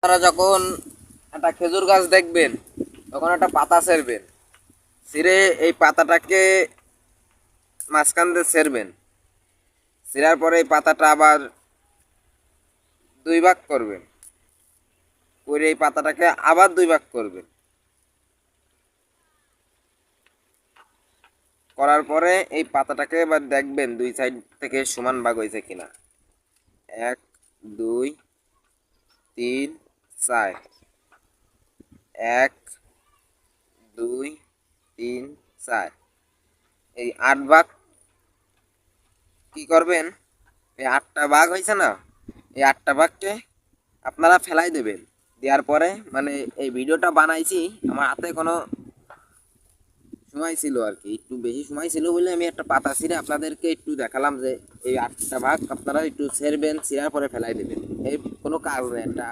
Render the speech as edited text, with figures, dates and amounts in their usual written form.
আপনারা যখন একটা খেজুর গাছ দেখবেন তখন একটা পাতা ছেড়বেন, ছিঁড়ে এই পাতাটাকে মাঝখান দিয়ে ছেড়বেন। ছিঁড়ার পরে এই পাতাটা আবার দুই ভাগ করবেন, করে এই পাতাটাকে আবার দুই ভাগ করবেন। করার পরে এই পাতাটাকে এবার দেখবেন দুই সাইড থেকে সমান ভাগ হয়েছে কিনা। 1 2 3 4, 1 2 3 4, এই 8 ভাগ কি করবেন? এই 8টা ভাগ হয়েছে না, এই 8টা ভাগকে আপনারা ফেলাই দেবেন। দেওয়ার পরে মানে এই ভিডিওটা বানাইছি আমার হাতে কোনো সময় ছিল আর কি, একটু বেশি সময় ছিল বলে আমি একটা পাতা ছিঁড়ে আপনাদেরকে একটু দেখালাম যে এই 8টা ভাগ আপনারা একটু ছেড়বেন, ছিঁড়ার পরে ফেলাই দেবেন। এই কোনো কাজ নেই একটা